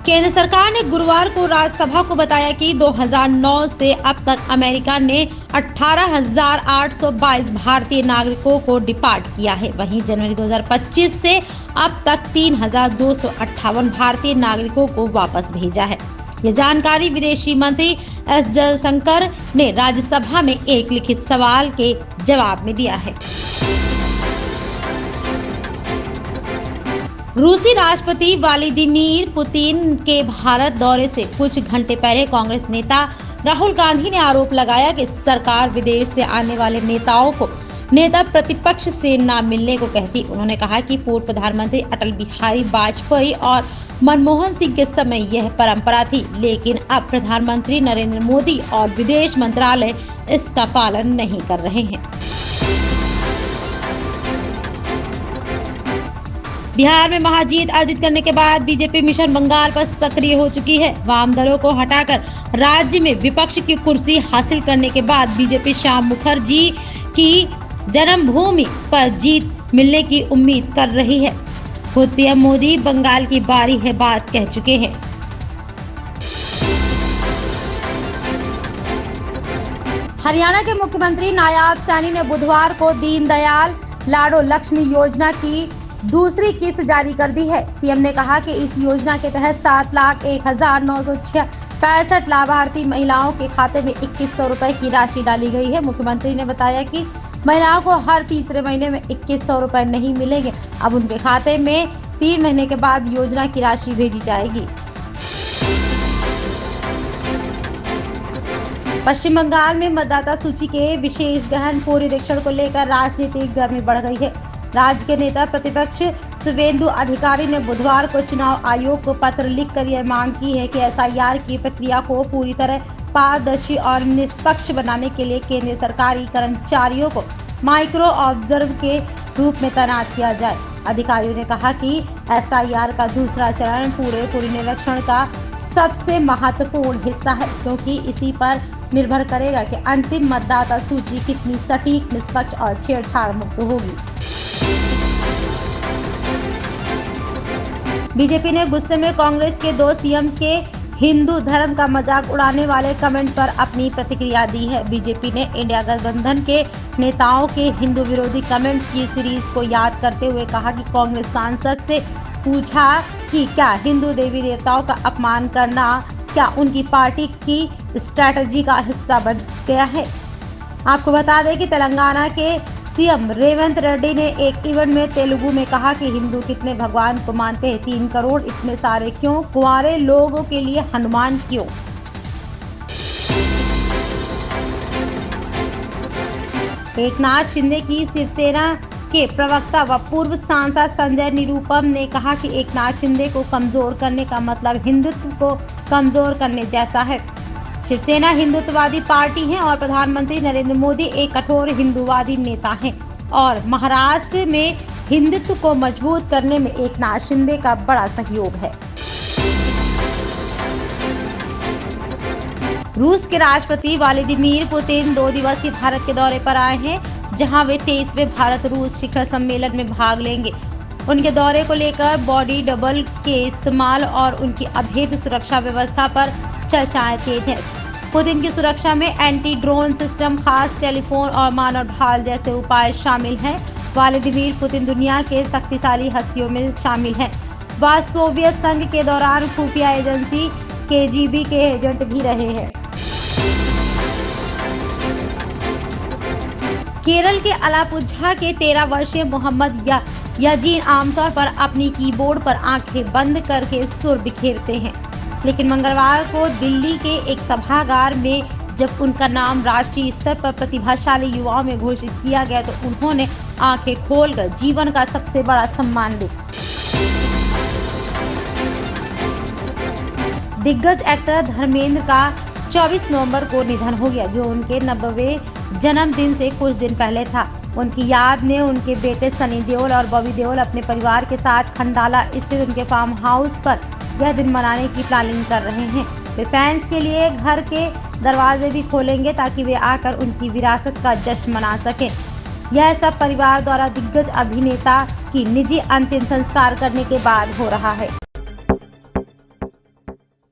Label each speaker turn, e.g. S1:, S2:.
S1: केंद्र सरकार ने गुरुवार को राज्यसभा को बताया कि 2009 से अब तक अमेरिका ने 18,822 भारतीय नागरिकों को डिपार्ट किया है। वहीं जनवरी 2025 से अब तक 3,258 भारतीय नागरिकों को वापस भेजा है। ये जानकारी विदेशी मंत्री एस जयशंकर ने राज्यसभा में एक लिखित सवाल के जवाब में दिया है। रूसी राष्ट्रपति व्लादिमीर पुतिन के भारत दौरे से कुछ घंटे पहले कांग्रेस नेता राहुल गांधी ने आरोप लगाया कि सरकार विदेश से आने वाले नेताओं को नेता प्रतिपक्ष से न मिलने को कहती। उन्होंने कहा कि पूर्व प्रधानमंत्री अटल बिहारी वाजपेयी और मनमोहन सिंह के समय यह परंपरा थी, लेकिन अब प्रधानमंत्री नरेंद्र मोदी और विदेश मंत्रालय इसका पालन नहीं कर रहे हैं। बिहार में महाजीत अर्जित करने के बाद बीजेपी मिशन बंगाल पर सक्रिय हो चुकी है। वाम दलों को हटाकर राज्य में विपक्ष की कुर्सी हासिल करने के बाद बीजेपी श्याम मुखर्जी की जन्मभूमि पर जीत मिलने की उम्मीद कर रही है। खुद पीएम मोदी बंगाल की बारी है बात कह चुके हैं। हरियाणा के मुख्यमंत्री नायाब सैनी ने बुधवार को दीनदयाल लाडो लक्ष्मी योजना की दूसरी किस्त जारी कर दी है। सीएम ने कहा कि इस योजना के तहत 7,01,965 लाभार्थी महिलाओं के खाते में 2100 रुपए की राशि डाली गई है। मुख्यमंत्री ने बताया कि महिलाओं को हर तीसरे महीने में 2100 रुपए नहीं मिलेंगे। अब उनके खाते में 3 महीने के बाद योजना की राशि भेजी जाएगी। पश्चिम बंगाल में मतदाता सूची के विशेष गहन पुनरीक्षण को लेकर राजनीतिक गर्मी बढ़ गई है। राज्य के नेता प्रतिपक्ष शुवेंदु अधिकारी ने बुधवार को चुनाव आयोग को पत्र लिखकर यह मांग की है कि एसआईआर की प्रक्रिया को पूरी तरह पारदर्शी और निष्पक्ष बनाने के लिए केंद्रीय सरकारी कर्मचारियों को माइक्रो ऑब्जर्वर के रूप में तैनात किया जाए। अधिकारियों ने कहा कि एसआईआर का दूसरा चरण पूरे निरीक्षण का सबसे महत्वपूर्ण हिस्सा है, क्योंकि इसी पर निर्भर करेगा कि अंतिम मतदाता सूची कितनी सटीक, निष्पक्ष और छेड़छाड़ मुक्त होगी। बीजेपी ने गुस्से में कांग्रेस के 2 सीएम के हिंदू धर्म का मजाक उड़ाने वाले कमेंट पर अपनी प्रतिक्रिया दी है। बीजेपी ने इंडिया गठबंधन के नेताओं के हिंदू विरोधी कमेंट्स की सीरीज को याद करते हुए कहा कि कांग्रेस सांसद से पूछा कि क्या हिंदू देवी देवताओं का अपमान करना क्या उनकी पार्टी की स्ट्रैटेजी का हिस्सा बन गया है। आपको बता दें कि तेलंगाना के सीएम रेवंत रेड्डी ने एक इवेंट में तेलुगु में कहा कि हिंदू कितने भगवान को मानते हैं, 3 करोड़ इतने सारे क्यों, कुंवारे लोगों के लिए हनुमान क्यों। एकनाथ शिंदे की शिवसेना के प्रवक्ता व पूर्व सांसद संजय निरुपम ने कहा कि एकनाथ शिंदे को कमजोर करने का मतलब हिंदुत्व को कमजोर करने जैसा है। शिवसेना हिंदुत्ववादी पार्टी है और प्रधानमंत्री नरेंद्र मोदी एक कठोर हिंदूवादी नेता हैं और महाराष्ट्र में हिंदुत्व को मजबूत करने में एकनाथ शिंदे का बड़ा सहयोग है। रूस के राष्ट्रपति व्लादिमीर पुतिन 2 दिवसीय भारत के दौरे पर आए हैं, जहां वे 23वें भारत रूस शिखर सम्मेलन में भाग लेंगे। उनके दौरे को लेकर बॉडी डबल के इस्तेमाल और उनकी अभेद्य सुरक्षा व्यवस्था पर चर्चाएं तेज हैं। पुतिन की सुरक्षा में एंटी ड्रोन सिस्टम, खास टेलीफोन और मानव ढाल जैसे उपाय शामिल हैं। व्लादिमीर पुतिन दुनिया के शक्तिशाली हस्तियों में शामिल हैं। वह सोवियत संघ के दौरान खुफिया एजेंसी केजीबी के एजेंट भी रहे हैं। केरल के अलापुझा के 13 वर्षीय मोहम्मद याजीन आमतौर पर अपनी कीबोर्ड पर आंखें बंद करके सुर बिखेरते हैं, लेकिन मंगलवार को दिल्ली के एक सभागार में जब उनका नाम राष्ट्रीय स्तर पर प्रतिभाशाली युवाओं में घोषित किया गया तो उन्होंने आंखें खोलकर जीवन का सबसे बड़ा सम्मान लिया। दिग्गज एक्टर धर्मेंद्र का 24 नवंबर को निधन हो गया, जो उनके 90वें जन्मदिन से कुछ दिन पहले था। उनकी याद में उनके बेटे सनी देओल और बॉबी देओल अपने परिवार के साथ खंडाला स्थित उनके फार्म हाउस पर यह दिन मनाने की प्लानिंग कर रहे हैं। वे फैंस के लिए घर के दरवाजे भी खोलेंगे ताकि वे आकर उनकी विरासत का जश्न मना सकें। यह सब परिवार द्वारा दिग्गज अभिनेता की निजी अंतिम संस्कार करने के बाद हो रहा है।